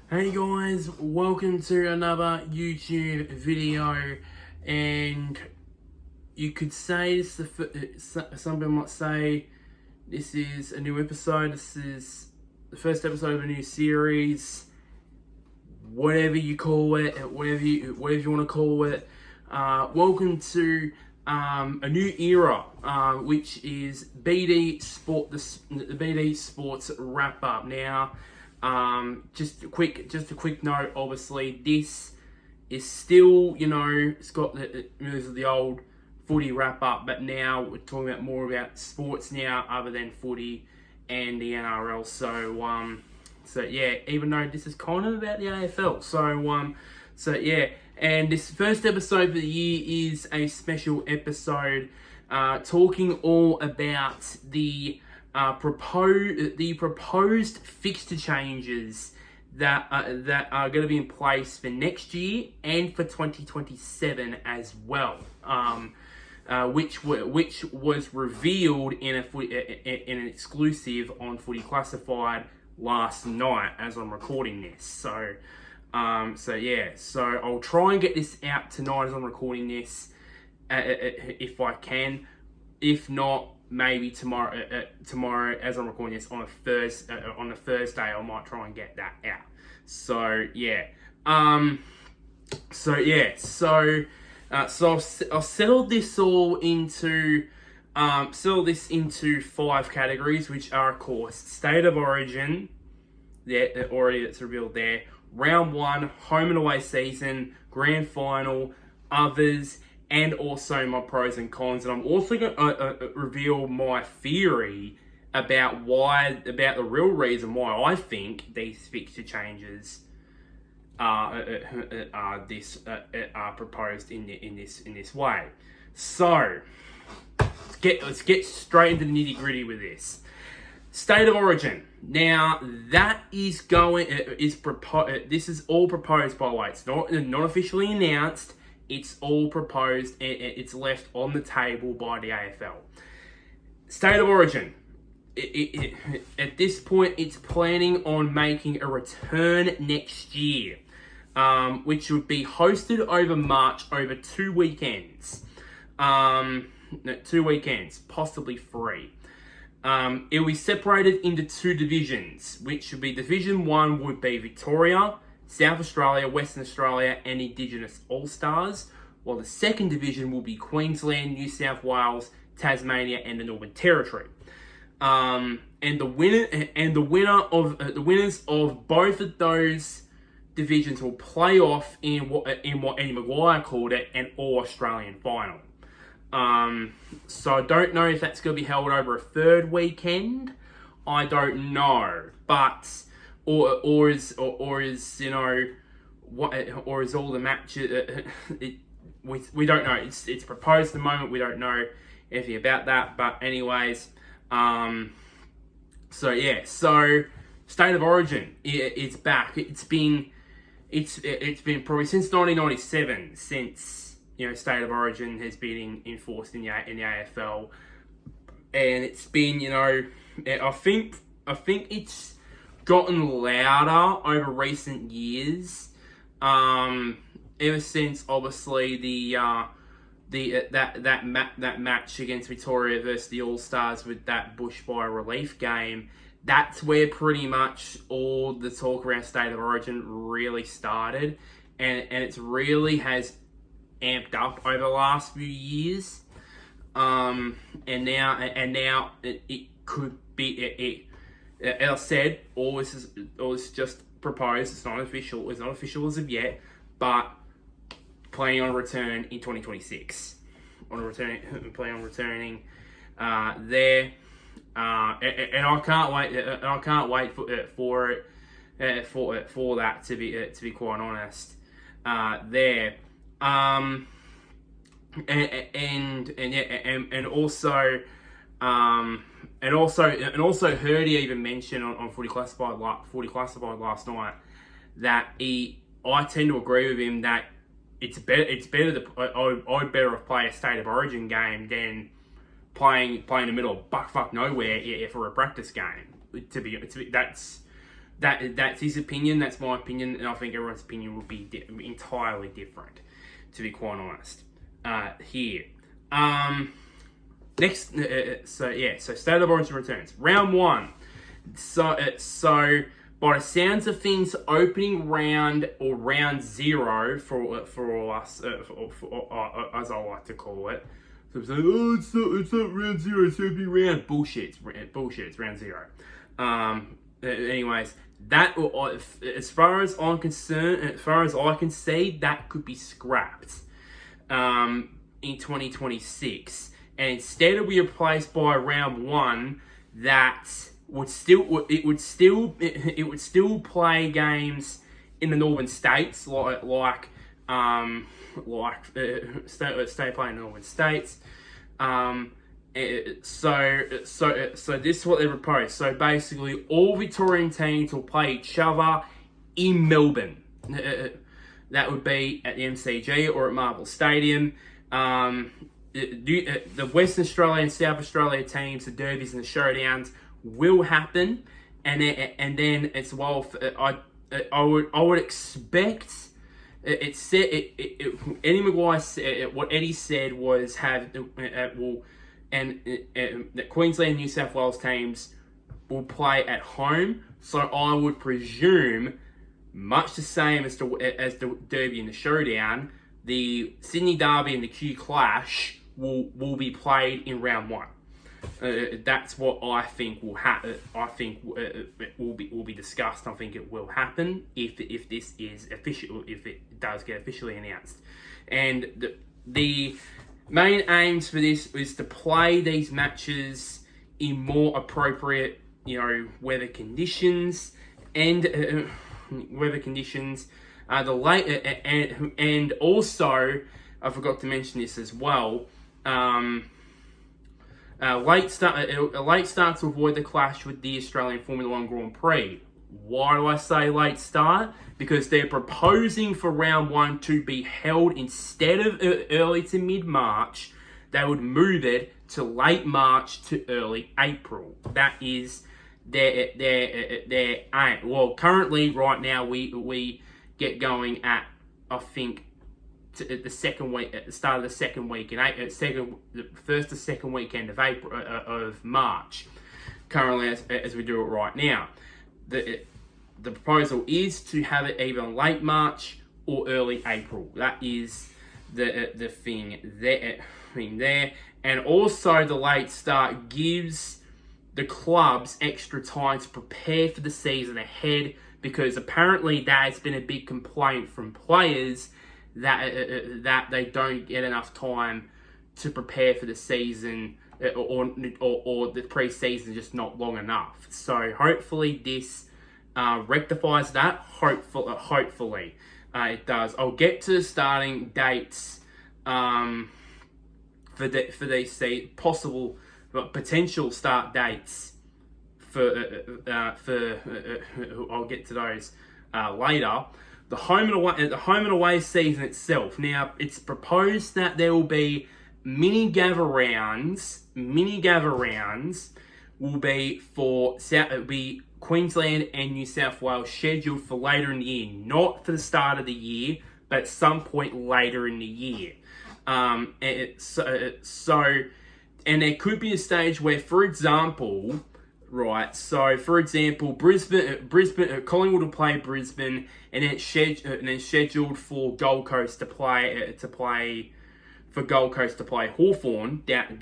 Hey guys, welcome to another YouTube video, and you could say this some people might say this is a new episode. This is the first episode of a new series, whatever you call it, whatever you want to call it. Welcome to a new era, which is BD Sport, the BD Sports wrap up. Now, just a quick note. Obviously, this is still, it's got the old footy wrap up, but now we're talking about more about sports now, other than footy and the NRL. So yeah, even though this is kind of about the AFL, so yeah. And this first episode of the year is a special episode, talking all about the proposed fixture changes that are going to be in place for next year and for 2027 as well. Which was revealed in an exclusive on Footy Classified last night as I'm recording this. So I'll try and get this out tonight as I'm recording this, if I can. If not, maybe tomorrow. Tomorrow, as I'm recording this on a Thursday, I might try and get that out. So I'll settle this all into into 5 categories, which are, of course, state of origin. It's revealed there. Round 1, home and away season, grand final, others, and also my pros and cons. And I'm also going to reveal my theory about the real reason why I think these fixture changes are proposed in this way. So let's get straight into the nitty gritty with this. State of origin. Now that is proposed. This is all proposed, by the way. It's not officially announced. It's all proposed. It's left on the table by the AFL. State of origin. At this point, it's planning on making a return next year, which would be hosted over March over 2 weekends. 2 weekends, possibly 3. It will be separated into 2 divisions, which would be Division 1 would be Victoria, South Australia, Western Australia, and Indigenous All-Stars, while the second division will be Queensland, New South Wales, Tasmania, and the Northern Territory. And the winners of both of those divisions will play off in what Eddie Maguire called it, an All-Australian final. So I don't know if that's going to be held over a 3rd weekend. I don't know, but or is all the matches? We don't know. It's proposed at the moment. We don't know anything about that. But anyways, so state of origin, it's back. It's been probably since 1997 since. State of origin has been enforced in the AFL, and it's been, I think it's gotten louder over recent years. Ever since obviously that match against Victoria versus the All Stars with that bushfire relief game, that's where pretty much all the talk around state of origin really started, and it's really has amped up over the last few years, and now it could be as I said, all this is just proposed. It's not official. It's not official as of yet, but planning on return in 2026. Planning on returning there, and I can't wait. And I can't wait for that to be quite honest. There. And also Hurdy even mentioned on Footy Classified last night that I tend to agree with him that it's better to I'd better have played a state of origin game than playing in the middle of buckfuck nowhere for a practice game. To be that's that's his opinion. That's my opinion, and I think everyone's opinion would be entirely different, to be quite honest. Here, next, so State of Origin returns round 1. So by the sounds of things, opening round or round 0 for us, as I like to call it. So I'm saying, oh, it's not round 0, it's opening round. Bullshit, it's round 0. Anyways, that, as far as I'm concerned, as far as I can see, that could be scrapped in 2026, and instead it'll be replaced by round 1 that would still play games in the northern states, stay playing in the northern states. So this is what they proposed. So basically, all Victorian teams will play each other in Melbourne. That would be at the MCG or at Marvel Stadium. The Western Australia and South Australia teams, the derbies and the showdowns, will happen, and then as well. I would expect. It said Eddie Maguire said, what Eddie said was that Queensland and New South Wales teams will play at home. So I would presume, much the same as the Derby and the Showdown, the Sydney Derby and the Q Clash will be played in round 1. That's what I think will happen. I think it will be discussed. I think it will happen if this is official, if it does get officially announced. And the main aims for this is to play these matches in more appropriate, weather conditions and weather conditions. And also, I forgot to mention this as well. A late start to avoid the clash with the Australian Formula 1 Grand Prix. Why do I say late start? Because they're proposing for round 1 to be held instead of early to mid-March. They would move it to late March to early April. That is their aim. Well, currently, right now, we get going at, I think, the second week, at the start of the second week in the first to second weekend of April of March. Currently, as we do it right now, the proposal is to have it either late March or early April. That is the thing there, and also the late start gives the clubs extra time to prepare for the season ahead, because apparently that has been a big complaint from players. That they don't get enough time to prepare for the season, or the pre-season just not long enough. So hopefully this rectifies that. Hopefully it does. I'll get to the starting dates for these possible potential start dates I'll get to those later. The home and away season itself. Now, it's proposed that there will be mini gather rounds. Mini gather rounds will be be Queensland and New South Wales scheduled for later in the year, not for the start of the year, but at some point later in the year. And there could be a stage where, for example, Brisbane, Collingwood will play Brisbane, and then scheduled for Gold Coast to play Hawthorn down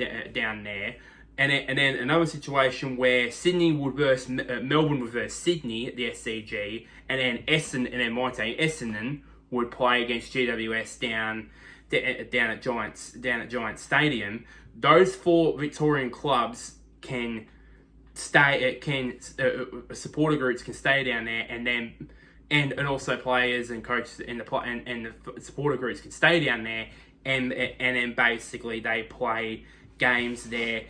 there, and then another situation where Melbourne would verse Sydney at the SCG, and then Essendon would play against GWS down at Giants Stadium. Those 4 Victorian clubs can supporter groups can stay down there, and also players and coaches and the supporter groups can stay down there, and then basically they play games there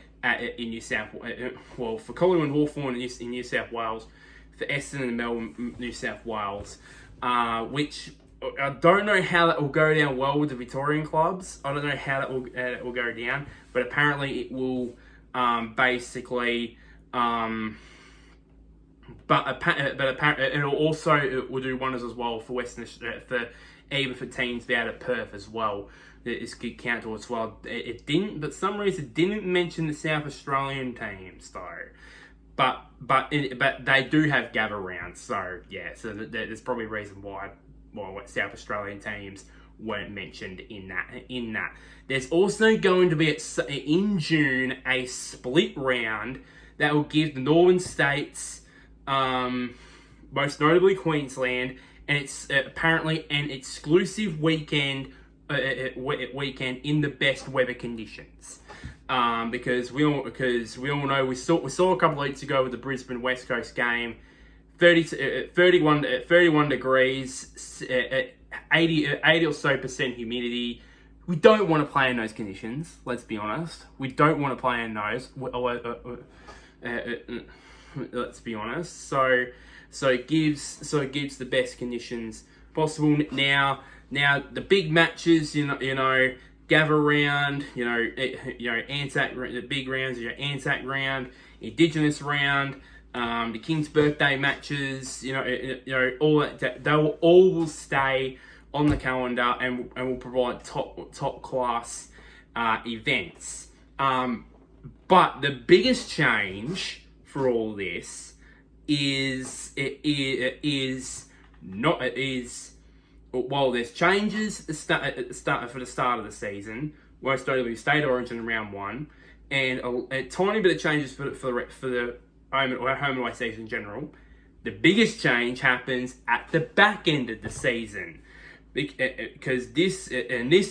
in New South Wales. Well, for Collingwood and Hawthorn in New South Wales, for Essendon and Melbourne, New South Wales, which I don't know how that will go down well with the Victorian clubs. I don't know how that will go down, but apparently it will basically but apparently it will do wonders as well for Western Australia, even for teams out of Perth as well. This could count towards as well. It didn't, but some reason it didn't mention the South Australian teams though. But they do have gather rounds, so yeah. So there's probably a reason why South Australian teams weren't mentioned in that. There's also going to be in June a split round that will give the Northern States, most notably Queensland, and it's apparently an exclusive weekend in the best weather conditions. Because we all know we saw a couple of weeks ago with the Brisbane West Coast game, 31 degrees, 80 or so percent humidity. We don't want to play in those conditions. Let's be honest. We don't want to play in those. Let's be honest. So it gives the best conditions possible. Now the big matches, you know, gather round, Anzac, the big rounds, Anzac round, Indigenous round, the King's birthday matches, all that, they will stay on the calendar and will provide top class events. But the biggest change for all this while there's changes at the start for the start of the season, most notably State of Origin in round 1, and a tiny bit of changes for the home and away season in general. The biggest change happens at the back end of the season, because this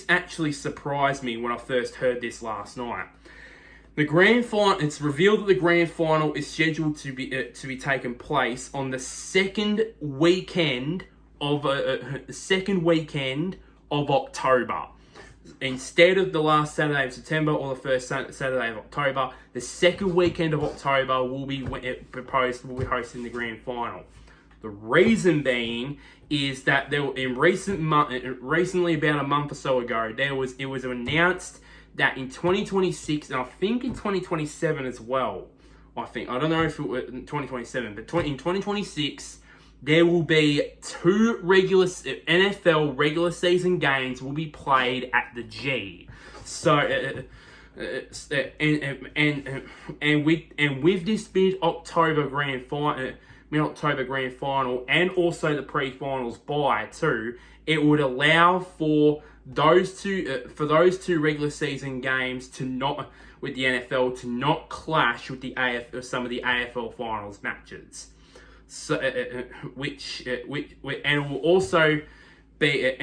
actually surprised me when I first heard this last night. The grand final. It's revealed that the grand final is scheduled to be taken place on the second weekend of October, instead of the last Saturday of September or the first Saturday of October. The second weekend of October will be hosting the grand final. The reason being is that recently about a month or so ago, it was announced that in 2026, and I think in 2027 as well. I don't know if it was in 2027, but in 2026. There will be 2 NFL regular season games will be played at the G. So, with this mid-October grand final, and also the pre-finals bye too, it would allow for those two regular season games to not with the NFL to not clash with some of the AFL finals matches. So, which it will also mean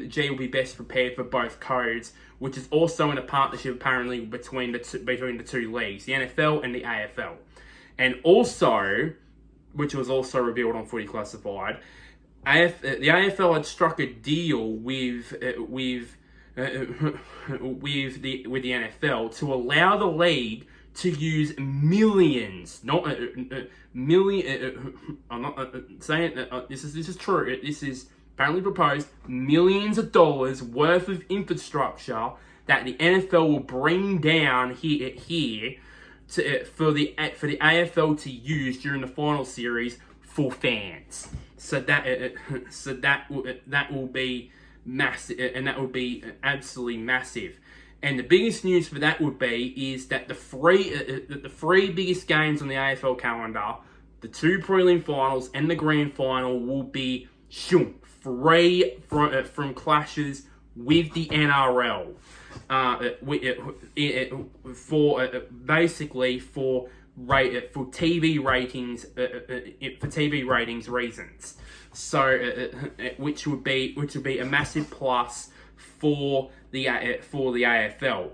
that G will be best prepared for both codes, which is also in a partnership apparently between the two leagues, the NFL and the AFL, and also, which was also revealed on Footy Classified, the AFL had struck a deal with the NFL to allow the league to use millions, not million. I'm not saying that this is true. This is apparently proposed millions of dollars worth of infrastructure that the NFL will bring down here for the AFL to use during the final series for fans. So that will be massive, and that will be absolutely massive. And the biggest news for that would be is that the three biggest games on the AFL calendar, the 2 prelim finals and the grand final, will be free from clashes with the NRL. For TV ratings reasons. So which would be a massive plus for the AFL.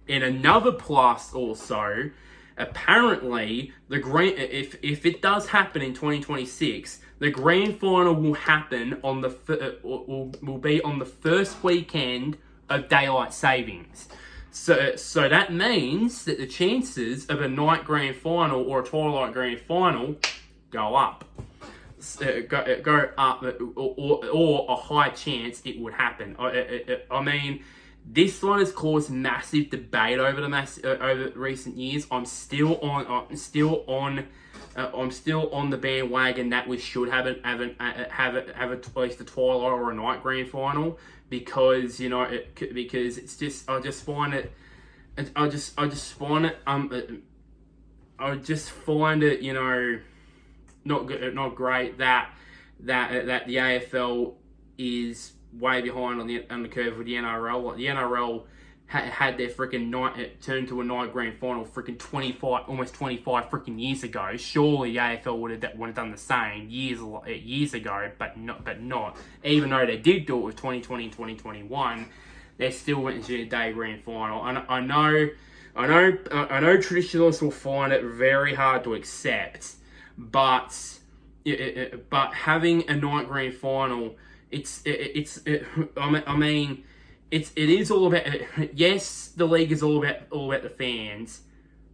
And another plus also, apparently if it does happen in 2026, the grand final will happen on will be on the first weekend of daylight savings. So that means that the chances of a night grand final or a twilight grand final go up. Go up, or a high chance it would happen. I mean, This one has caused massive debate over over recent years. I'm still on the bandwagon that we should have at least a twilight or a night grand final, because because it's just I just find it not good, not great that the AFL is way behind on the curve with the NRL. Like, the NRL had their freaking night turned to a night grand final freaking almost 25 freaking years ago. Surely the AFL would have done the same years ago, but not. Even though they did do it with 2020 and 2021, they still went into a day grand final. And I know traditionalists will find it very hard to accept, but having a night grand final, it is all about. Yes, the league is all about the fans,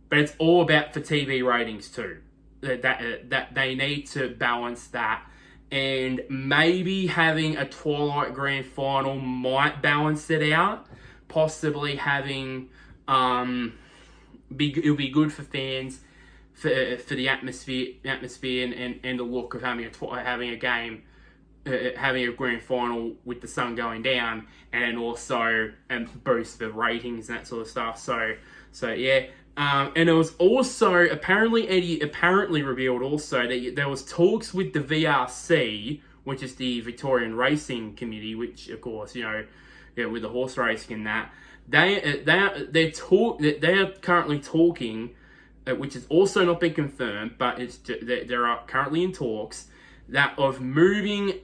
but it's all about for TV ratings too. That they need to balance that, and maybe having a twilight grand final might balance it out. Possibly having it'll be good for fans, for the atmosphere and the look of having a game. Having a grand final with the sun going down, and also boost the ratings and that sort of stuff. So yeah. And it was also apparently revealed also that there was talks with the VRC, which is the Victorian Racing Committee, which of course with the horse racing and that they are currently talking, which has also not been confirmed, but there are currently in talks of moving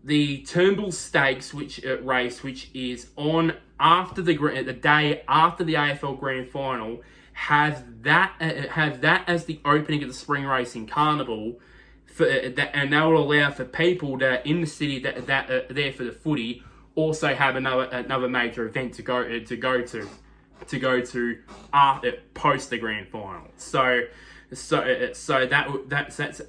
the Turnbull Stakes race, which is on after the day after the AFL Grand Final, have that as the opening of the Spring Racing Carnival, and that will allow for people that are in the city that are there for the footy also have another major event to go to post the Grand Final. So that's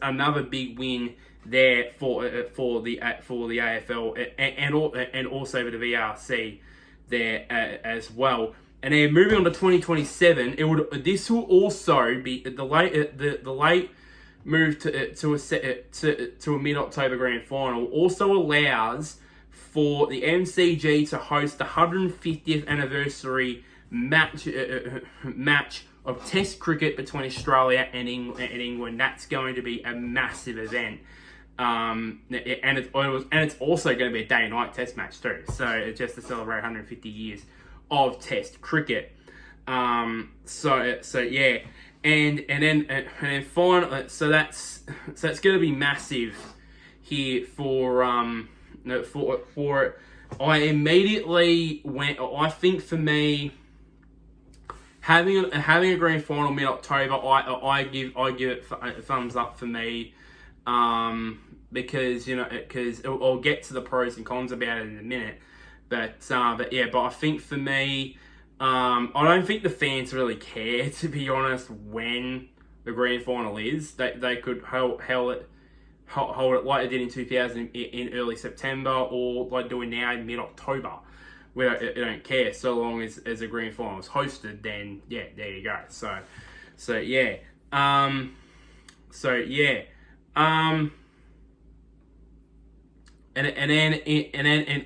another big win there for the AFL and also for the VRC there as well. And then moving on to 2027, this will also be the late move to a mid-October Grand Final also allows for the MCG to host the 150th anniversary match of Test cricket between Australia and England. That's going to be a massive event, and it's also going to be a day and night Test match too. So just to celebrate 150 years of Test cricket. So yeah, and then finally, so that's going to be massive here for. I immediately went. I think for me, having a grand final mid October, I give it a thumbs up for me, because I'll get to the pros and cons about it in a minute, but I think for me, I don't think the fans really care, to be honest, when the grand final is. They could hold it like they did in 2000 in early September, or like doing now in mid-October. We don't care, so long as a grand final is hosted. Then yeah, there you go. So yeah. And then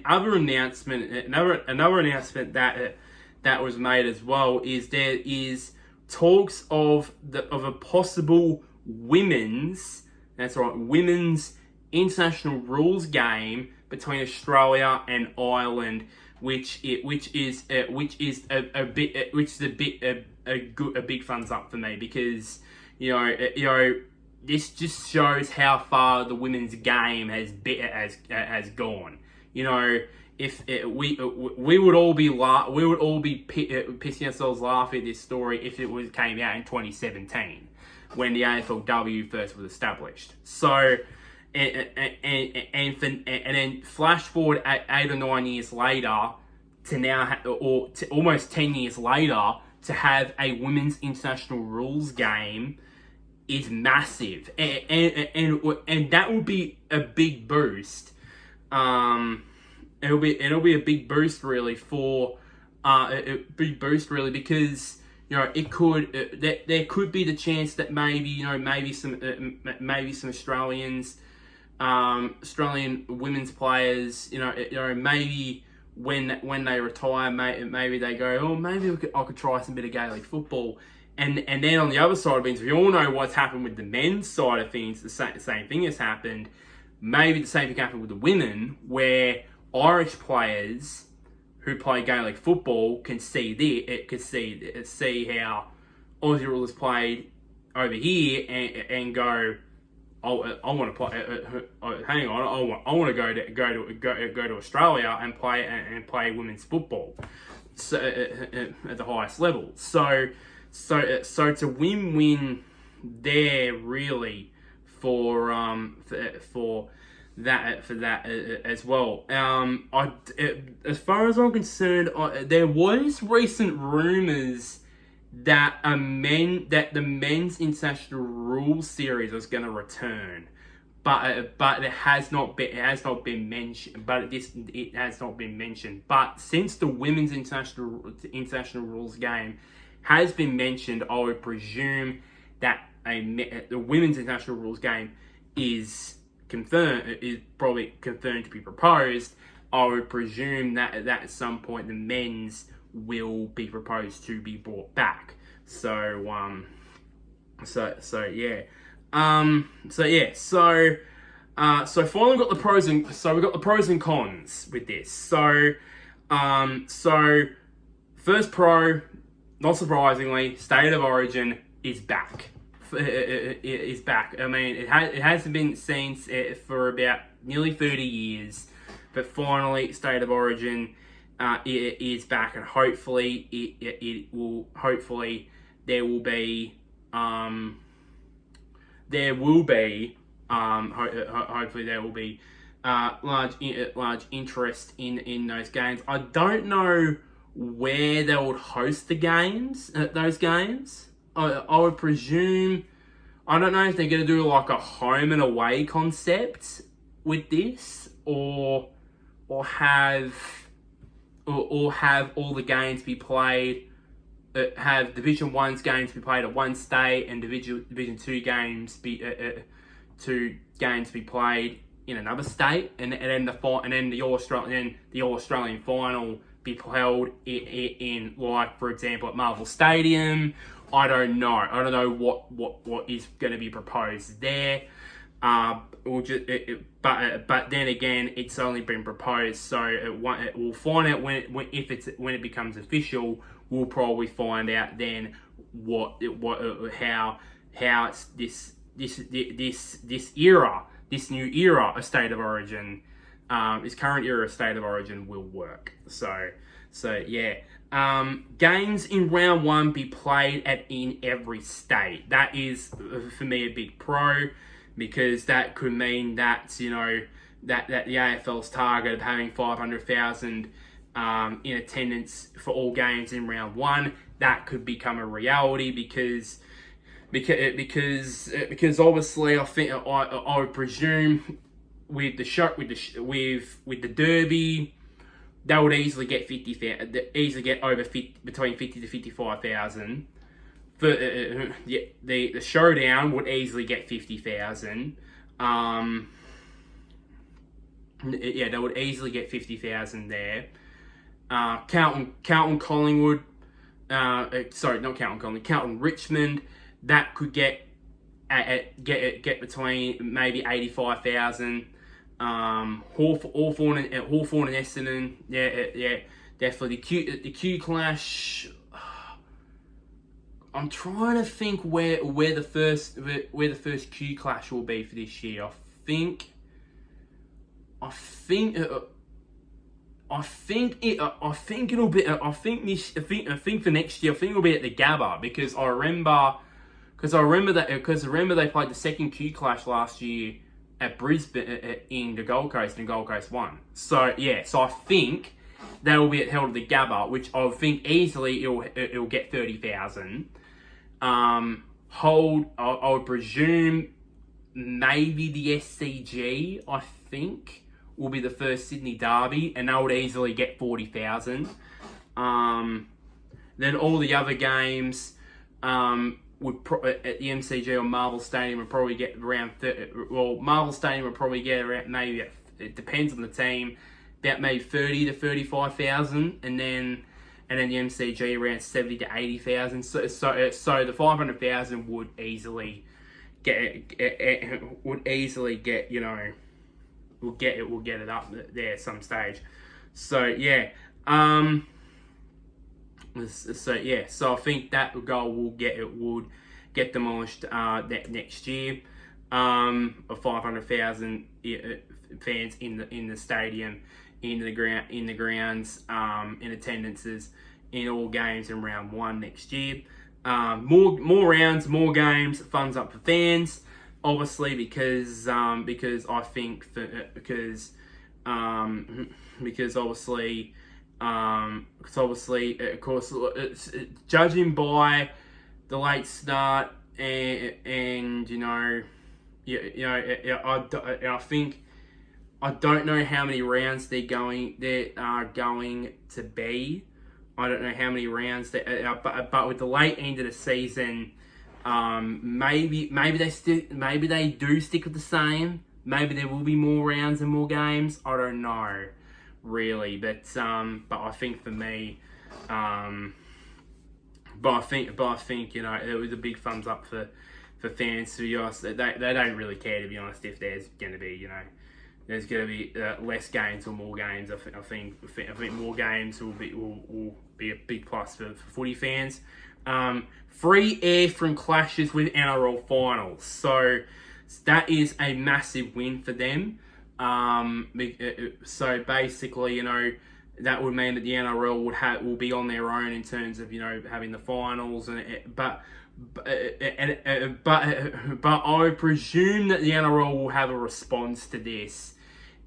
another announcement that was made as well is there is talks of a possible women's international rules game between Australia and Ireland, which is a big thumbs up for me, because this just shows how far the women's game has gone. If we would all be pissing ourselves laughing at this story if it came out in 2017. When the AFLW first was established. So, and then flash forward 8 or 9 years later to now, or to almost 10 years later, to have a women's international rules game is massive, and that would be a big boost, it'll be a big boost really for a big boost really, because it could there could be the chance that maybe maybe some Australian women's players, maybe when they retire, maybe they go, oh, maybe I could try some bit of Gaelic football. And then on the other side of things, we all know what's happened with the men's side of things. The same thing has happened. Maybe the same thing happened with the women, where Irish players who play Gaelic football can see how Aussie rule is played over here and go, oh, I want to play. Hang on, I want to go to Australia and play women's football, so at the highest level. So it's a win-win there really for that as well. As far as I'm concerned, there was recent rumours that the men's international rules series was going to return, but it has not been mentioned. It has not been mentioned. But since the women's international rules game has been mentioned, I would presume that the women's international rules game is probably confirmed to be proposed. I would presume that at some point the men's will be proposed to be brought back. So finally got the pros and we got the pros and cons with this. So first pro, not surprisingly, State of Origin is back. Is back. I mean, it hasn't been seen for about nearly 30 years, but finally, State of Origin is back, and hopefully, it will. Hopefully, there will be. Hopefully, there will be large interest in those games. I don't know where they would host the games. Those games. I would presume, I don't know if they're going to do like a home and away concept with this, or have all the games be played, have Division 1's games be played at one state, and Division 2 games be played in another state, and then the All Australian final be held in like, for example, at Marvel Stadium. I don't know what is going to be proposed there. But then again, it's only been proposed, so we'll find out when it becomes official. We'll probably find out then how it's this new era of State of Origin, this current era of State of Origin will work. So yeah. Games in round one be played in every state. That is, for me, a big pro, because that could mean that that the AFL's target of having 500,000 in attendance for all games in round one, that could become a reality, because obviously I would presume with the Derby, they would easily get between 50 to 55,000. For the showdown would easily get 50,000. They would easily get 50,000 there. Carlton Collingwood, Carlton Richmond, that could get between maybe 85,000. Hawthorn and Essendon, yeah, definitely. The Q Clash. I'm trying to think where the first Q Clash will be for this year. I think it'll be. I think for next year, I think it'll be at the Gabba, because I remember they played the second Q Clash last year at Brisbane in the Gold Coast, and Gold Coast won. So yeah, I think they will be held at the Gabba, which I think easily it'll get 30,000. I would presume maybe the SCG, I think, will be the first Sydney derby, and that would easily get 40,000. Then all the other games would at the MCG or Marvel Stadium would probably get around 30, well, Marvel Stadium would probably get around, maybe it depends on the team, about maybe 30 to 35,000, and then the MCG around 70 to 80,000. So the 500,000 would easily get we'll get it up there at some stage. So yeah. So I think that goal would get demolished that next year. Of 500,000 fans in the stadium, in the grounds, in attendances in all games in round 1 next year. More rounds, more games, funds up for fans. Obviously, because I think because obviously. Of course, judging by the late start and I think I don't know how many rounds there are going to be. I don't know how many rounds but with the late end of the season, maybe they do stick with the same. Maybe there will be more rounds and more games. I don't know. Really, but I think for me, it was a big thumbs up for fans. To be honest, they don't really care, to be honest, if there's going to be less games or more games. I think more games will be a big plus for footy fans. Free air from clashes with NRL finals, so that is a massive win for them. So basically, that would mean that the NRL will be on their own in terms of having the finals, but I presume that the NRL will have a response to this,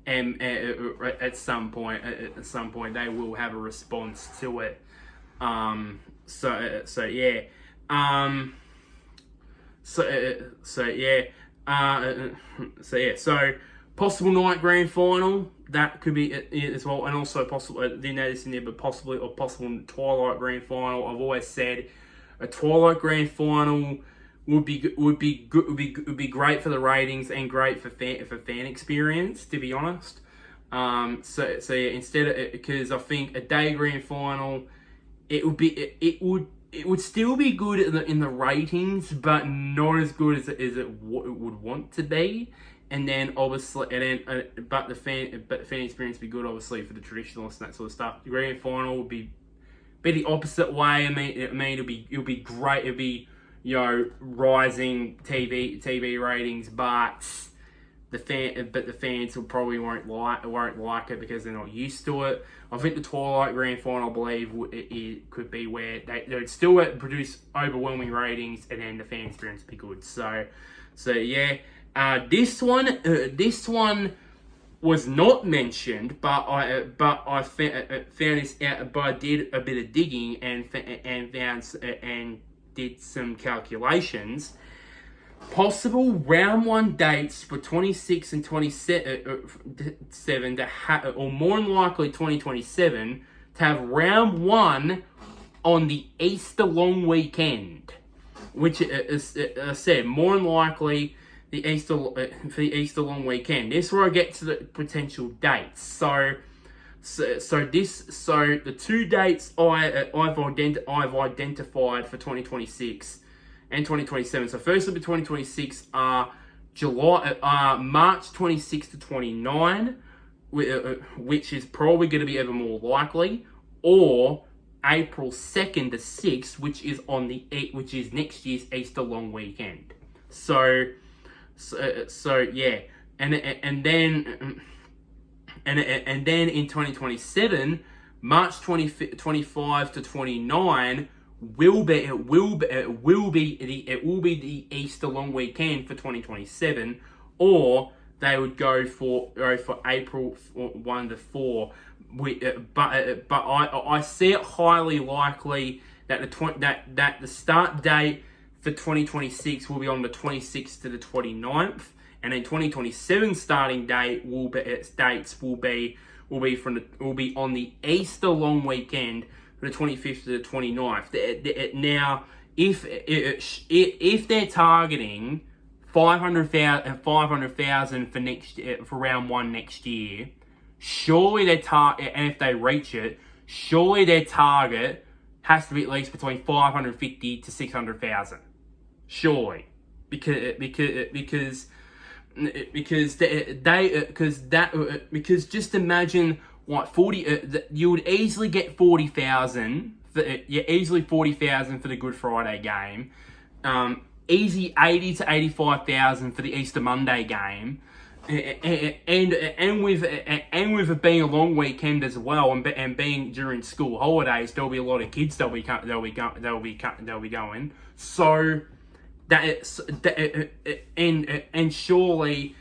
and at some point they will have a response to it. So possible night grand final, that could be it as well, and also possible. I didn't know this in there, but possible twilight grand final. I've always said a twilight grand final would be great for the ratings and great for fan experience. To be honest, instead of, because I think a day grand final, it would still be good in the ratings, but not as good as it would want to be. And then obviously, but the fan experience would be good, obviously, for the traditionalists and that sort of stuff. The grand final would be the opposite way. I mean, it'll be great. It'll be rising TV ratings, but the fans will probably won't like it because they're not used to it. I think the Twilight Grand Final, I believe, it could be where they'd still produce overwhelming ratings, and then the fan experience would be good. So yeah. This one was not mentioned, but I found this out. But I did a bit of digging and did some calculations. Possible round 1 dates for 26 and 27 or more than likely 2027 to have round 1 on the Easter long weekend, which is, I said, more than likely for the Easter long weekend. This is where I get to the potential dates. So the 2 dates I've identified for 2026 and 2027. So firstly, for 2026 are March 26 to 29, which is probably going to be ever more likely, or April 2nd to 6th, which is next year's Easter long weekend. So yeah, and then in 2027, March 25 to 29 will be the Easter long weekend for 2027, or they would go for April 1 to 4. But I see it highly likely that the start date for 2026 will be on the 26th to the 29th, and then 2027 starting date will be on the Easter long weekend, from the 25th to the 29th. Now, if they're targeting 500,000 for round one next year, surely and if they reach it, surely their target has to be at least between 550 to 600,000. Surely, because just imagine what 40. You would easily get 40,000. Easily 40,000 for the Good Friday game. Easy 80 to 85,000 for the Easter Monday game, and with it being a long weekend as well, and being during school holidays, there'll be a lot of kids they'll be going. So and surely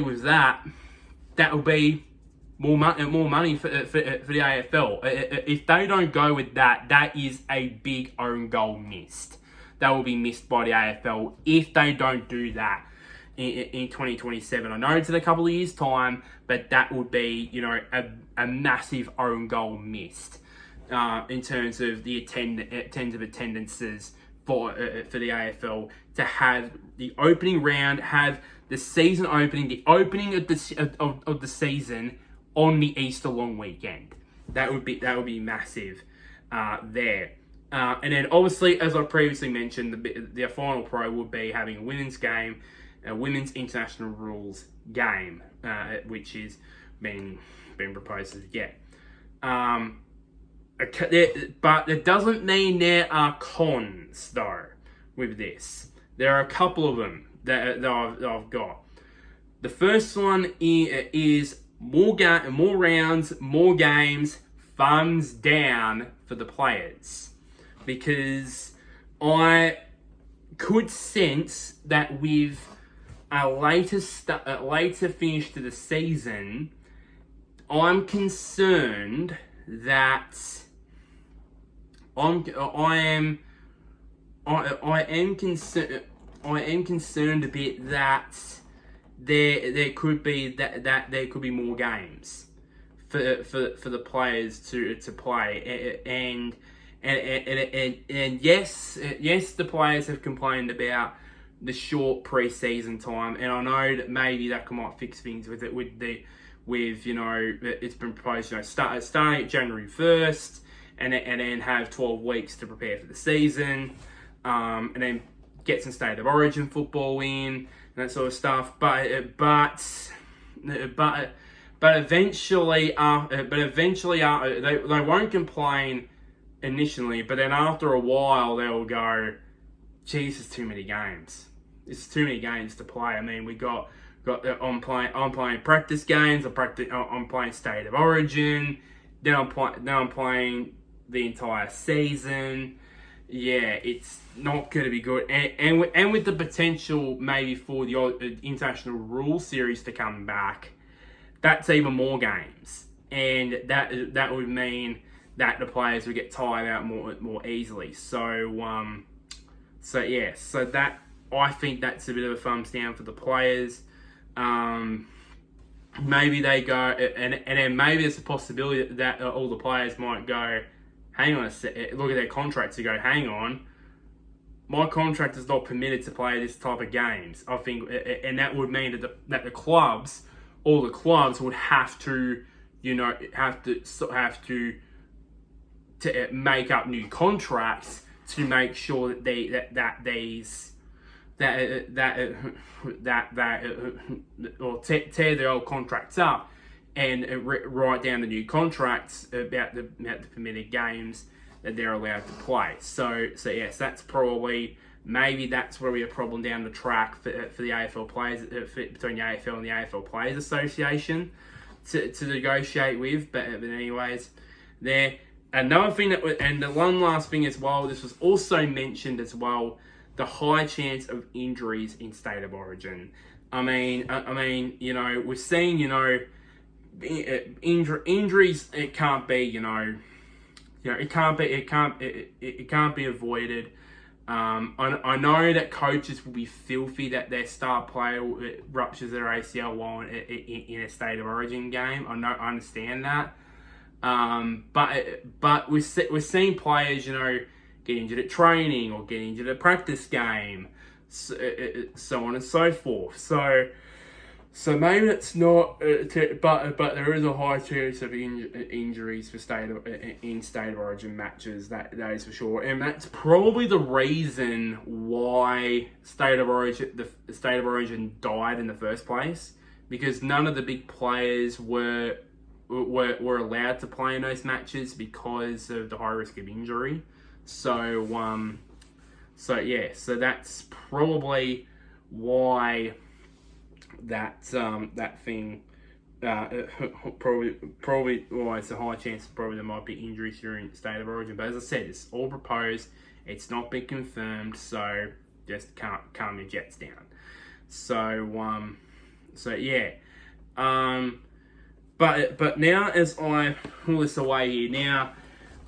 with that will be more money for the AFL. If they don't go with that, that is a big own goal missed. That will be missed by the AFL if they don't do that in 2027. I know it's in a couple of years' time, but that would be, a massive own goal missed in terms of the attendances for the AFL to have the opening round, have the season opening, the opening of the season on the Easter long weekend. That would be massive there. And then obviously, as I previously mentioned, the final pro would be having a women's game, a women's international rules game, which is been proposed as yet. But it doesn't mean there are cons though with this. There are a couple of them that I've got. The first one is more rounds, more games, thumbs down for the players. Because I could sense that with a later finish to the season, I'm concerned that I am concerned a bit that there could be there could be more games for the players to play, and yes, the players have complained about the short pre-season time, and I know that maybe that might fix things with it's been proposed, starting at January 1st, and then have 12 weeks to prepare for the season, and then get some state of origin football in and that sort of stuff. But eventually, they won't complain initially, but then after a while they'll go, geez, it's too many games. It's too many games to play. I mean, I'm playing practice games. I'm playing state of origin. Then I'm playing the entire season. Yeah, it's not going to be good. And with the potential maybe for the international rules series to come back, that's even more games, and that would mean that the players would get tired out more easily. So that, I think that's a bit of a thumbs down for the players. Maybe they go, and then maybe there's a possibility that all the players might go, hang on a sec, look at their contracts and go, hang on, my contract is not permitted to play this type of games. I think, and that would mean that all the clubs would have to to make up new contracts to make sure that or tear their old contracts up and write down the new contracts about the permitted games that they're allowed to play. So yes, that's probably, maybe that's where we have a problem down the track for the AFL players, between the AFL and the AFL Players Association to negotiate with. But anyways, there. Another thing and the one last thing as well, this was also mentioned as well, the high chance of injuries in state of origin. I mean, we're seeing, injuries. It can't be, it can't be avoided. I know that coaches will be filthy that their star player ruptures their ACL while in a State of Origin game. I understand that. But we're seeing players, get injured at training or get injured at practice game, so on and so forth. So maybe it's not, but there is a high chance of injuries for State of Origin matches. That is for sure, and that's probably the reason why the State of Origin died in the first place, because none of the big players were allowed to play in those matches because of the high risk of injury. So that's probably why that thing probably well, it's a high chance probably there might be injuries during State of Origin. But as I said, it's all proposed. It's not been confirmed, so just calm your jets down. But now as I pull this away here, now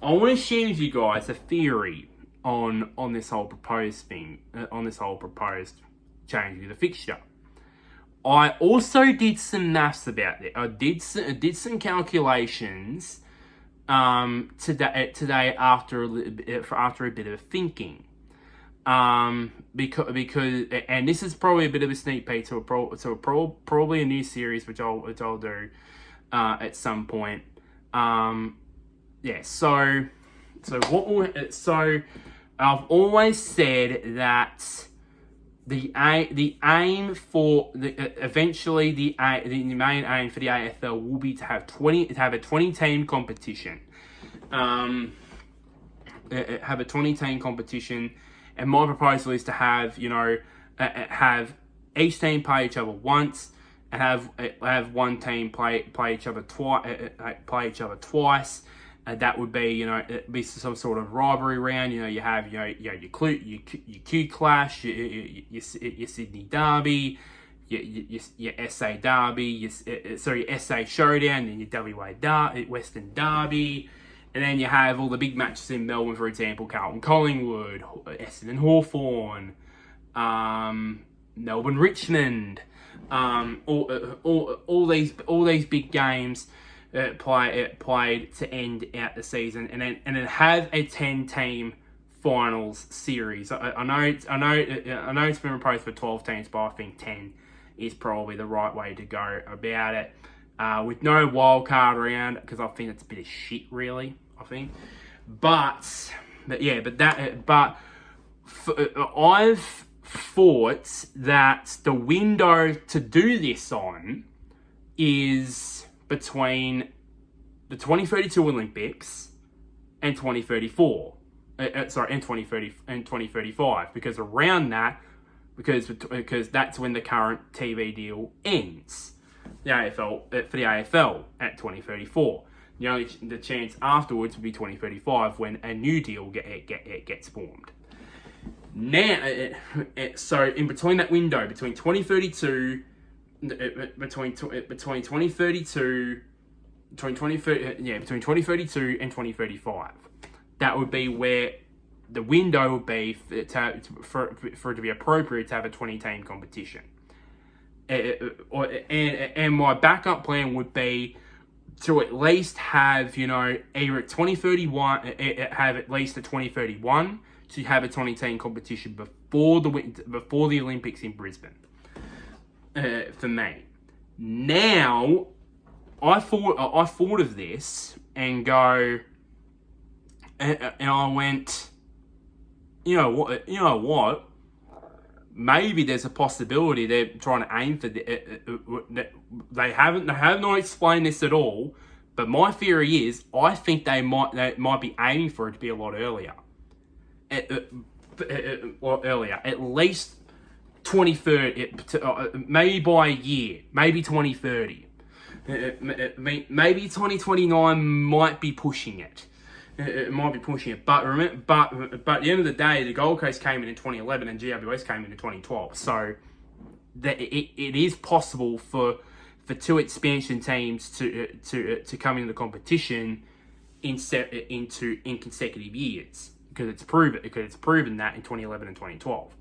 I want to share with you guys a theory on this whole proposed thing, on this whole proposed change to the fixture. I also did some maths about it. I did some calculations today after a bit of thinking. Because and this is probably a bit of a sneak peek to probably a new series which I'll do at some point. So I've always said that the aim for eventually the main aim for the AFL will be to have a 20 team competition. Have a 20 team competition, and my proposal is to have have each team play each other once, and have one team play each other twice. That would be be some sort of rivalry round. You have your Q Clash, your Sydney Derby, your SA Derby, your SA Showdown, and your WA Western Derby, and then you have all the big matches in Melbourne, for example, Carlton Collingwood, Essendon Hawthorn, Melbourne Richmond, all these big games. Played to end out the season, and then have a 10-team finals series. I know it's been proposed for 12 teams, but I think 10 is probably the right way to go about it. With no wild card round, because I think it's a bit of shit, really. I think, but I've thought that the window to do this on is between the 2032 Olympics and 2034. And 2035, because around that, because that's when the current TV deal ends. The AFL for the AFL at 2034. The chance afterwards would be 2035 when a new deal gets formed. Now, so in between that window, between 2032. Between 2032 and 2035, that would be where the window would be for it to be appropriate to have a 20-team competition. And my backup plan would be to at least have either at 2031 have at least a 2031 to have a 20-team competition before the Olympics in Brisbane. For me, now I thought of this and I went, you know what? Maybe there's a possibility they're trying to aim for they have not explained this at all, but my theory is I think they might be aiming for it to be a lot earlier. At least 2030, maybe by a year, maybe 2030, maybe 2029 might be pushing it. It might be pushing it, but at the end of the day, the Gold Coast came in 2011 and GWS came in 2012. So it is possible for two expansion teams to come into the competition in consecutive years. it's proven that in 2011 and 2012.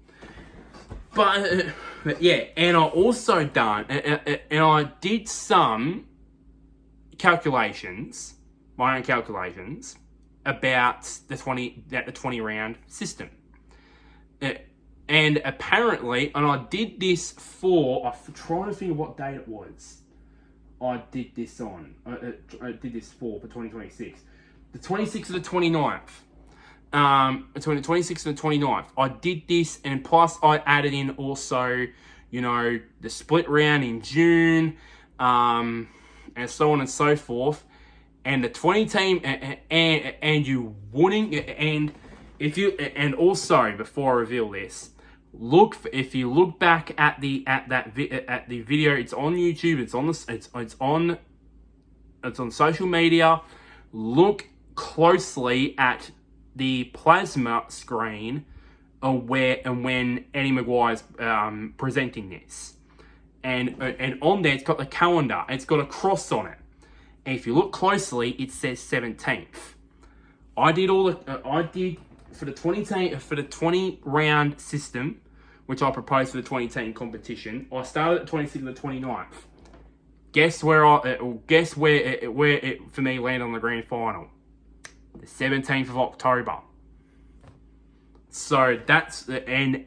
But yeah, and I also done and I did some calculations, my own calculations about the 20 round system. And apparently, and I did this I'm trying to think of what date it was. I did this on. I did this for 2026. The 26th of the 29th. Between the 26th and the 29th. I did this, and plus I added in also, the split round in June, and so on and so forth. And the 20 team, and you wouldn't, and also, before I reveal this, if you look back at the video, it's on YouTube, it's on social media. Look closely at the plasma screen when Eddie Maguire's presenting this, and on there it's got the calendar. It's got a cross on it, and if you look closely, it says 17th. I did for the 20 round system, which I proposed for the 20 team competition. I started at 26th to the 29th. Guess where it for me landed on the grand final? The 17th of October. So that's and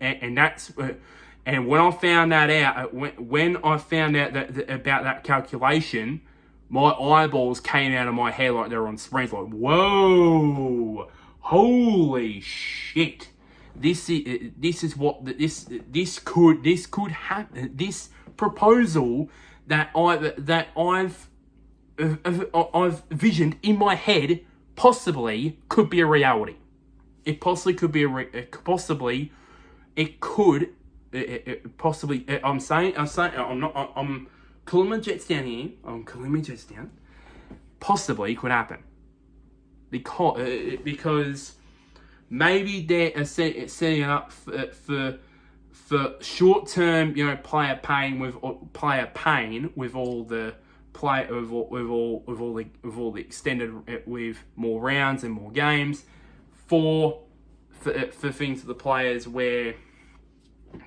when I found that out, when I found out about that calculation, my eyeballs came out of my head like they were on springs. Like, whoa, holy shit! This could happen. This proposal that I've visioned in my head possibly could be a reality. It possibly could be I'm cooling my jets down here. I'm cooling my jets down. Possibly could happen. Because maybe they're setting up for short-term, player pain with all the extended with more rounds and more games for things for the players where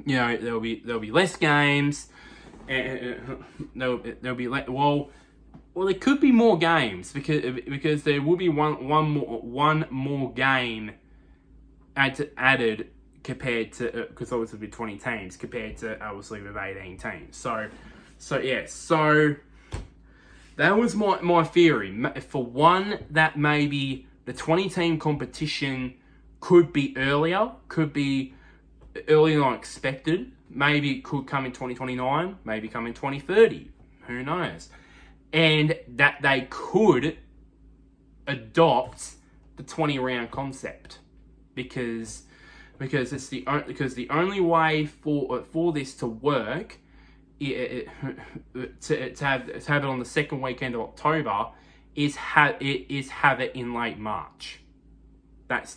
there'll be less games and there'll be well there could be more games because there will be one more game added compared to because obviously with 20 teams compared to obviously with 18 teams. So that was my theory. For one, that maybe the 20 team competition could be earlier than I expected. Maybe it could come in 2029, maybe come in 2030. Who knows? And that they could adopt the 20 round concept because the only way for this to work to have it on the second weekend of October is have it in late March. That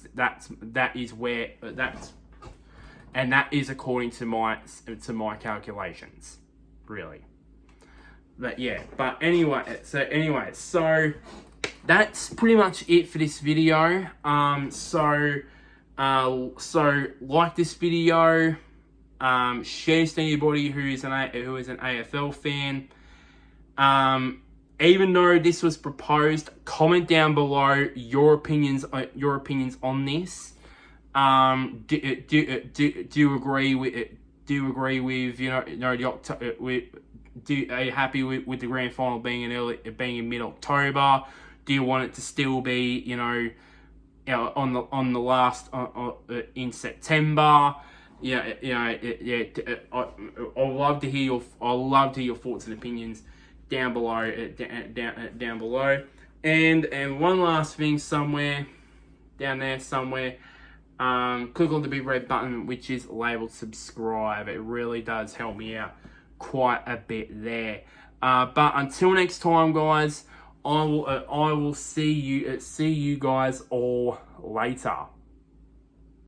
is according to my calculations, really. But yeah, so that's pretty much it for this video. So like this video, share this to anybody who is an AFL fan. Even though this was proposed, comment down below your opinions on this. Do you agree with it? Do you agree with are you happy with the grand final being in mid-October? Do you want it to still be on the last in September? I'd love to hear your thoughts and opinions down below. Down below. And one last thing, down there somewhere. Click on the big red button which is labeled subscribe. It really does help me out quite a bit there. But until next time, guys, I will see you guys all later.